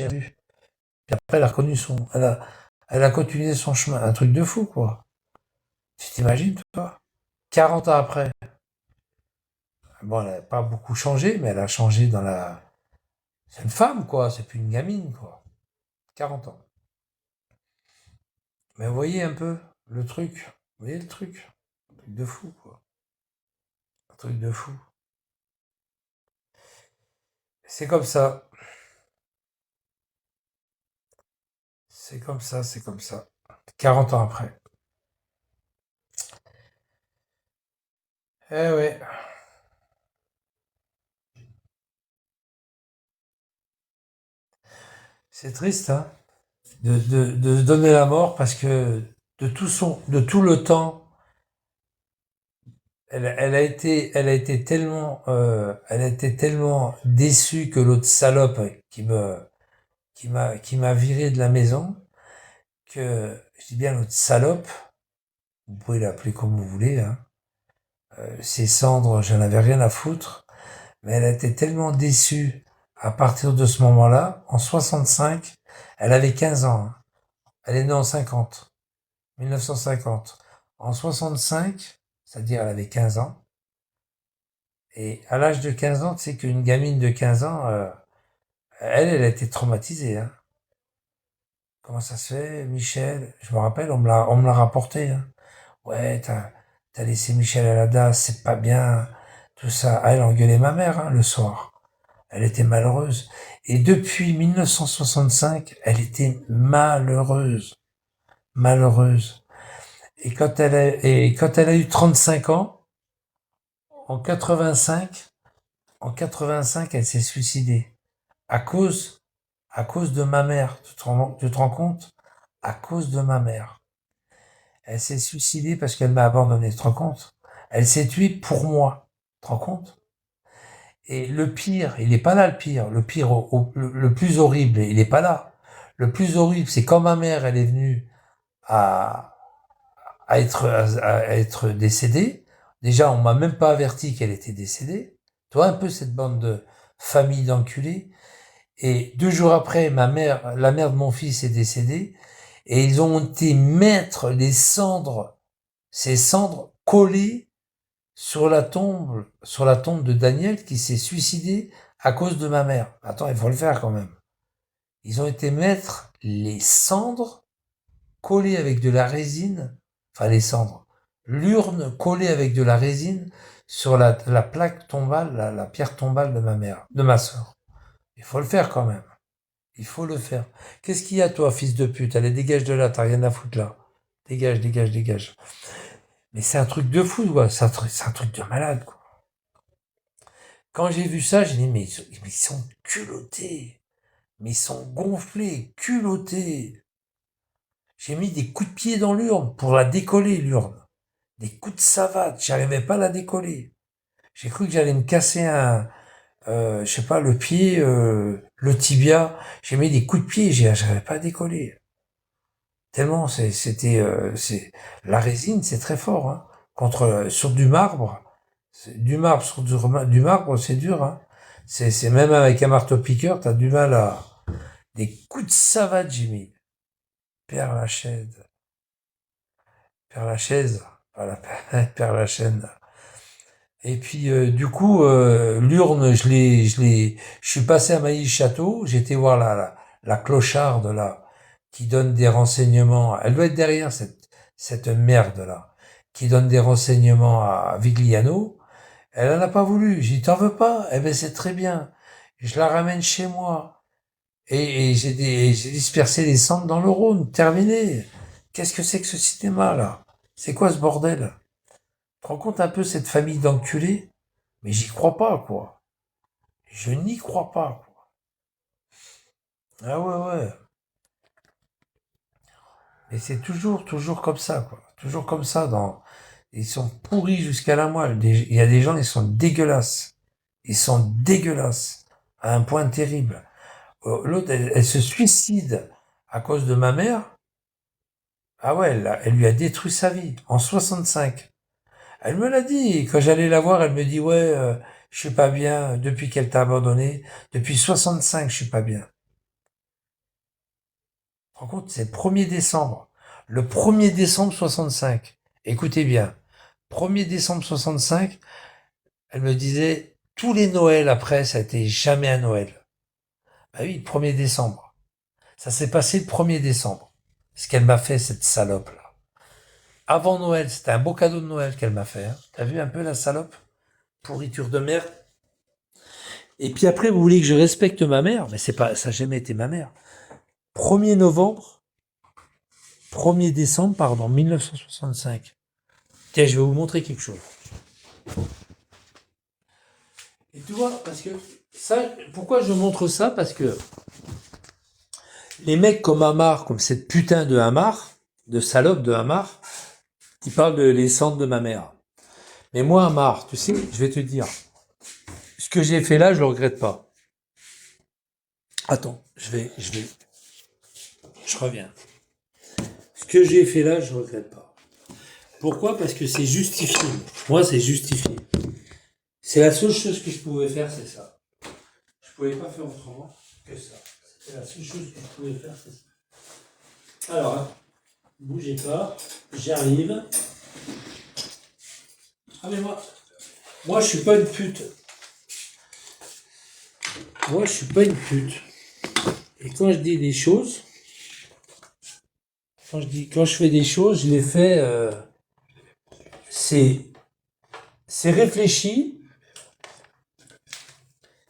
Puis après, elle a reconnu elle a continué son chemin. Un truc de fou, quoi. Tu t'imagines, toi? 40 ans après. Bon, elle n'a pas beaucoup changé, mais elle a changé dans la... C'est une femme, quoi. C'est plus une gamine, quoi. 40 ans. Mais vous voyez un peu le truc. Vous voyez le truc? Un truc de fou, quoi. Un truc de fou. C'est comme ça. C'est comme ça, c'est comme ça. 40 ans après. Eh ouais. C'est triste, hein, de se donner la mort parce que de tout le temps, elle a été elle a été tellement déçue que l'autre salope qui m'a viré de la maison, que, je dis bien l'autre salope, vous pouvez l'appeler comme vous voulez, hein, ses cendres, j'en avais rien à foutre, mais elle a été tellement déçue à partir de ce moment-là, en 65, elle avait 15 ans, hein. Elle est née en 50, 1950. En 65, c'est-à-dire elle avait 15 ans, et à l'âge de 15 ans, tu sais qu'une gamine de 15 ans, elle a été traumatisée, hein. Comment ça se fait, Michel? Je me rappelle, on me l'a rapporté, hein. Ouais, t'as laissé Michel à la DAS, c'est pas bien, tout ça. Ah, elle engueulait ma mère, hein, le soir. Elle était malheureuse. Et depuis 1965, elle était malheureuse. Malheureuse. Et quand elle a eu 35 ans, en 85, en 85, elle s'est suicidée. À cause, à cause de ma mère. Tu te rends compte? À cause de ma mère. Elle s'est suicidée parce qu'elle m'a abandonné. Tu te rends compte? Elle s'est tuée pour moi. Tu te rends compte? Et le pire, il n'est pas là le pire. Le pire, le plus horrible, il n'est pas là. Le plus horrible, c'est quand ma mère, elle est venue à, à être décédée. Déjà, on m'a même pas averti qu'elle était décédée. Tu vois un peu cette bande de famille d'enculés. Et 2 jours après, la mère de mon fils est décédée. Et ils ont été mettre les cendres, ces cendres collées sur la tombe de Daniel qui s'est suicidé à cause de ma mère. Attends, il faut le faire quand même. Ils ont été mettre les cendres collées avec de la résine, enfin les cendres, l'urne collée avec de la résine sur la plaque tombale, la pierre tombale de ma mère, de ma sœur. Il faut le faire quand même. Il faut le faire. Qu'est-ce qu'il y a toi, fils de pute? Allez, dégage de là, t'as rien à foutre là. Dégage, dégage, dégage. Mais c'est un truc de fou, quoi. C'est un truc de malade, quoi. Quand j'ai vu ça, j'ai dit, mais ils sont culottés. Mais ils sont gonflés, culottés. J'ai mis des coups de pied dans l'urne pour la décoller, l'urne. Des coups de savate, j'arrivais pas à la décoller. J'ai cru que j'allais me casser je sais pas, le pied, le tibia. J'ai mis des coups de pied, j'arrivais pas à décoller. Tellement c'est la résine, c'est très fort, hein. Sur du marbre, du marbre, c'est dur, hein. C'est même avec un marteau-piqueur, t'as du mal à... Des coups de savate, j'ai mis. Père Lachaise. Père Lachaise. Voilà, Père Lachaise. Et puis, du coup, l'urne, je suis passé à Mailly-Château, j'étais voir la clocharde, là, qui donne des renseignements. Elle doit être derrière, cette merde-là, qui donne des renseignements à Vigliano. Elle en a pas voulu. J'ai dit, t'en veux pas? Eh ben, c'est très bien. Je la ramène chez moi. Et j'ai dispersé les cendres dans le Rhône. Terminé. Qu'est-ce que c'est que ce cinéma, là? C'est quoi ce bordel? Tu te rends compte un peu cette famille d'enculés? Mais j'y crois pas, quoi. Je n'y crois pas, quoi. Ah ouais, ouais. Et c'est toujours comme ça, quoi. Toujours comme ça ils sont pourris jusqu'à la moelle. Il y a des gens, ils sont dégueulasses. Ils sont dégueulasses. À un point terrible. L'autre, elle se suicide à cause de ma mère. Ah ouais, elle lui a détruit sa vie. En 65. Elle me l'a dit. Quand j'allais la voir, elle me dit, ouais, je suis pas bien depuis qu'elle t'a abandonné. Depuis 65, je suis pas bien. Par contre, c'est le 1er décembre. Le 1er décembre 65. Écoutez bien. 1er décembre 65, elle me disait, tous les Noëls après, ça a été jamais un Noël. Bah oui, 1er décembre. Ça s'est passé le 1er décembre. Ce qu'elle m'a fait, cette salope-là. Avant Noël, c'était un beau cadeau de Noël qu'elle m'a fait. Hein. T'as vu un peu la salope? Pourriture de merde. Et puis après, vous voulez que je respecte ma mère? Mais c'est pas, ça n'a jamais été ma mère. 1er novembre, 1er décembre, pardon, 1965. Tiens, je vais vous montrer quelque chose. Et tu vois, parce que ça, pourquoi je montre ça? Parce que les mecs comme Hamar, comme cette putain de Hamar, de salope de Hamar, ils parlent de les cendres de ma mère. Mais moi, Hamar, tu sais, je vais te dire, ce que j'ai fait là, je le regrette pas. Attends, je reviens. Ce que j'ai fait là, je regrette pas. Pourquoi? Parce que c'est justifié. Moi, c'est justifié. C'est la seule chose que je pouvais faire, c'est ça. Je pouvais pas faire autrement que ça. C'était la seule chose que je pouvais faire, c'est ça. Alors, hein, bougez pas, j'arrive. Ah mais moi je suis pas une pute. Moi je suis pas une pute. Et quand je dis des choses, quand je fais des choses, je les fais. C'est réfléchi.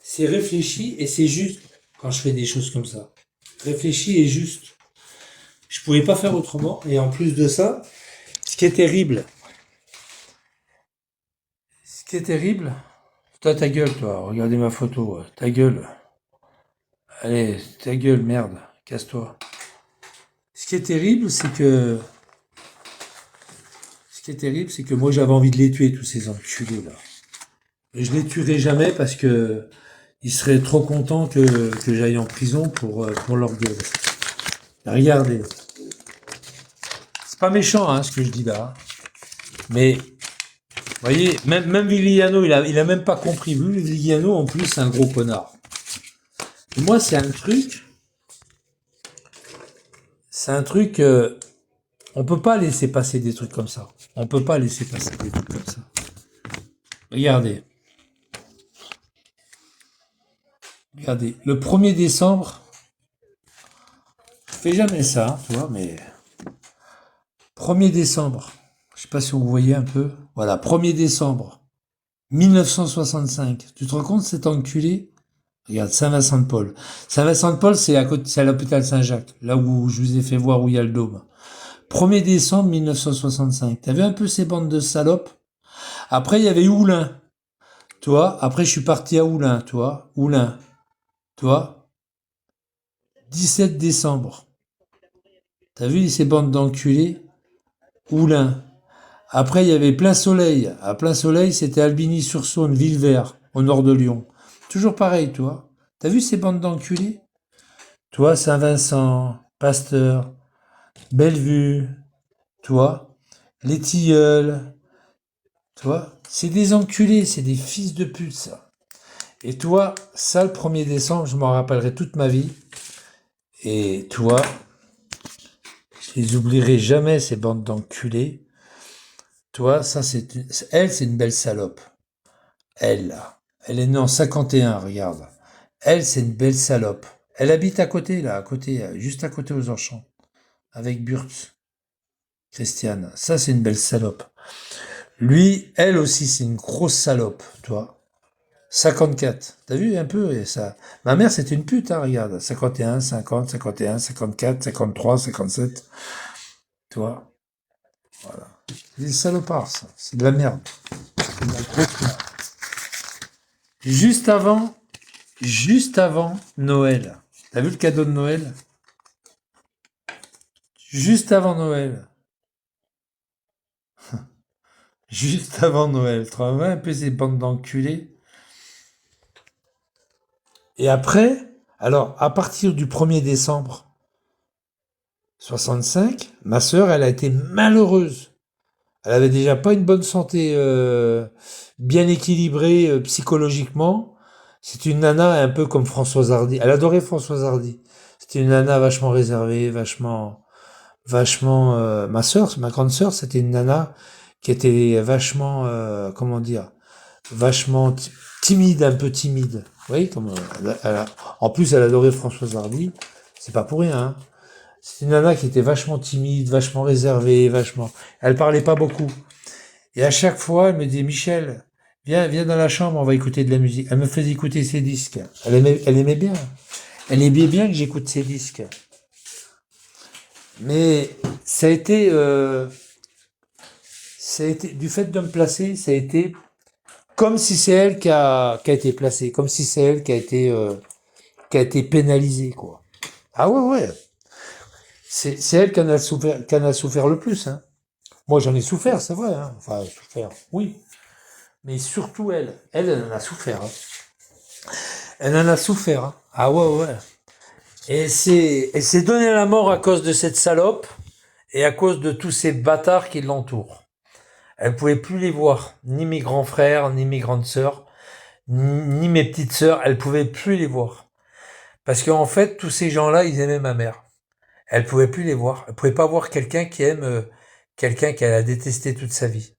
C'est réfléchi et c'est juste quand je fais des choses comme ça. Réfléchi et juste. Je pouvais pas faire autrement. Et en plus de ça, ce qui est terrible, toi ta gueule, toi, regardez ma photo, ta gueule. Allez, ta gueule, merde, casse-toi. Ce qui est terrible, c'est que moi j'avais envie de les tuer, tous ces enculés là. Et je les tuerai jamais parce que ils seraient trop contents que j'aille en prison pour leur gueule. Regardez. C'est pas méchant hein, ce que je dis là. Mais vous voyez, même Vigliano, il a même pas compris. Vigliano en plus c'est un gros connard. Et moi c'est un truc. On peut pas laisser passer des trucs comme ça. On peut pas laisser passer des trucs comme ça. Regardez. Regardez. Le 1er décembre, je fais jamais ça, tu vois, mais 1er décembre, je sais pas si vous voyez un peu. Voilà, 1er décembre 1965. Tu te rends compte cet enculé? Regarde, Saint-Vincent-de-Paul. Saint-Vincent-de-Paul, c'est à côté, c'est à l'hôpital Saint-Jacques, là où je vous ai fait voir où il y a le dôme. 1er décembre 1965. T'as vu un peu ces bandes de salopes? Après, il y avait Oulin. Tu vois, après, je suis parti à Oulin, tu vois. Oulin. Tu vois. 17 décembre. T'as vu ces bandes d'enculés? Oulin. Après, il y avait Plein Soleil. À Plein Soleil, c'était Albigny-sur-Saône, Villevert, au nord de Lyon. Toujours pareil, tu vois. T'as vu ces bandes d'enculés? Tu vois, Saint-Vincent, Pasteur, Bellevue, tu vois. Les Tilleuls, tu vois. C'est des enculés, c'est des fils de pute, ça. Et toi, ça, le 1er décembre, je m'en rappellerai toute ma vie. Et toi, je les oublierai jamais, ces bandes d'enculés. Toi, ça, elle, c'est une belle salope. Elle, là. Elle est née en 51, regarde. Elle, c'est une belle salope. Elle habite à côté, là, à côté, juste à côté aux Orchamps. Avec Burtz. Christiane. Ça, c'est une belle salope. Lui, elle aussi, c'est une grosse salope, toi. 54. T'as vu un peu et ça. Ma mère, c'était une pute, hein, regarde. 51, 50, 51, 54, 53, 57. Tu vois. Voilà. C'est des salopards, ça. C'est de la merde. C'est de la grosse merde. Juste avant Noël. T'as vu le cadeau de Noël? Juste avant Noël. Juste avant Noël. Tu vois un peu ces bandes d'enculés. Et après, alors, à partir du 1er décembre 65, ma sœur, elle a été malheureuse. Elle avait déjà pas une bonne santé bien équilibrée psychologiquement. C'est une nana un peu comme Françoise Hardy. Elle adorait Françoise Hardy. C'était une nana vachement réservée, vachement, ma grande sœur, c'était une nana qui était vachement, comment dire, vachement timide, un peu timide. Oui, comme, en plus, elle adorait Françoise Hardy. C'est pas pour rien, hein. C'est une nana qui était vachement timide, vachement réservée, vachement. Elle parlait pas beaucoup. Et à chaque fois, elle me dit, Michel, viens dans la chambre, on va écouter de la musique. Elle me faisait écouter ses disques. Elle aimait bien. Elle aimait bien que j'écoute ses disques. Mais ça a été, du fait de me placer, ça a été comme si c'est elle qui a été placée, comme si c'est elle qui a été pénalisée, quoi. Ah ouais, ouais. C'est elle qui en a souffert le plus, hein. Moi, j'en ai souffert, c'est vrai, hein. Enfin, souffert, oui. Mais surtout elle. Elle en a souffert, hein. Elle en a souffert, hein. Ah ouais, ouais. Elle s'est donné la mort à cause de cette salope et à cause de tous ces bâtards qui l'entourent. Elle pouvait plus les voir, ni mes grands frères, ni mes grandes sœurs, ni mes petites sœurs, elle pouvait plus les voir. Parce qu'en fait, tous ces gens-là, ils aimaient ma mère. Elle pouvait plus les voir. Elle pouvait pas voir quelqu'un qui aime quelqu'un qu'elle a détesté toute sa vie.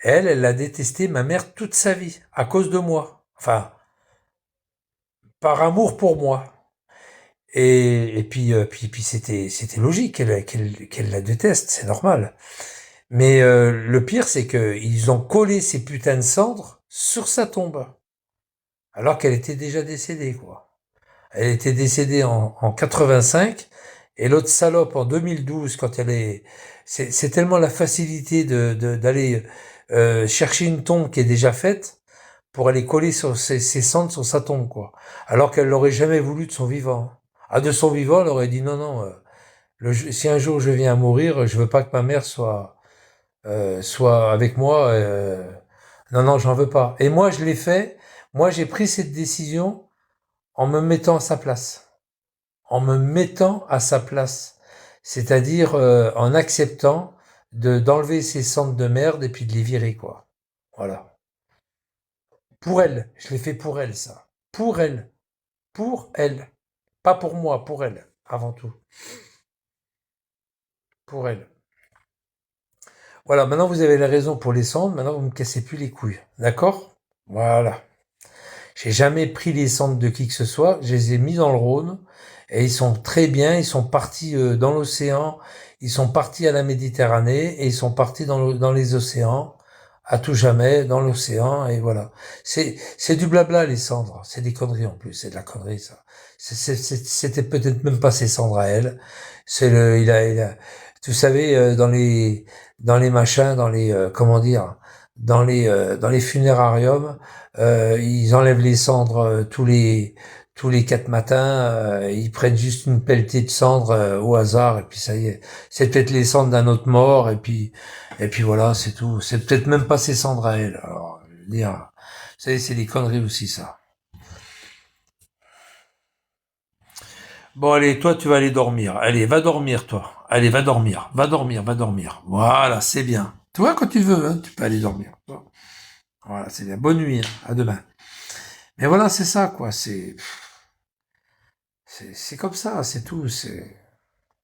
Elle a détesté ma mère toute sa vie, à cause de moi. Enfin, par amour pour moi. Puis c'était logique qu'elle la déteste, c'est normal. Mais le pire, c'est que ils ont collé ces putains de cendres sur sa tombe, alors qu'elle était déjà décédée, quoi. Elle était décédée en 85, et l'autre salope en 2012, quand elle est... C'est tellement la facilité d'aller chercher une tombe qui est déjà faite, pour aller coller sur ses cendres sur sa tombe, quoi. Alors qu'elle l'aurait jamais voulu de son vivant. Ah, de son vivant, elle aurait dit non, non, si un jour je viens à mourir, je veux pas que ma mère soit avec moi. Non, non, j'en veux pas. Et moi, je l'ai fait. Moi, j'ai pris cette décision en me mettant à sa place. En me mettant à sa place. C'est-à-dire en acceptant d'enlever ces cendres de merde et puis de les virer, quoi. Voilà. Pour elle. Je l'ai fait pour elle, ça. Pour elle. Pour elle. Pas pour moi, pour elle. Avant tout. Pour elle. Voilà, maintenant vous avez la raison pour les cendres, maintenant vous me cassez plus les couilles. D'accord? Voilà. J'ai jamais pris les cendres de qui que ce soit, je les ai mis dans le Rhône, et ils sont très bien, ils sont partis dans l'océan, ils sont partis à la Méditerranée, et ils sont partis dans les océans, à tout jamais, dans l'océan, et voilà. C'est du blabla, les cendres, c'est des conneries en plus, c'est de la connerie, ça. C'était peut-être même pas ses cendres à elle, vous savez, dans les machins, comment dire, dans les funérariums, ils enlèvent les cendres tous les 4 matins, ils prennent juste une pelletée de cendres au hasard et puis ça y est, c'est peut-être les cendres d'un autre mort et puis voilà, c'est tout. C'est peut-être même pas ses cendres à elle. Alors, je veux dire, c'est des conneries aussi ça. Bon allez, toi tu vas aller dormir. Allez, va dormir toi. Allez, va dormir, va dormir, va dormir. Voilà, c'est bien. Toi quand tu veux, hein, tu peux aller dormir. Voilà, c'est bien. Bonne nuit, hein. À demain. Mais voilà, c'est ça, quoi. C'est comme ça, c'est tout. C'est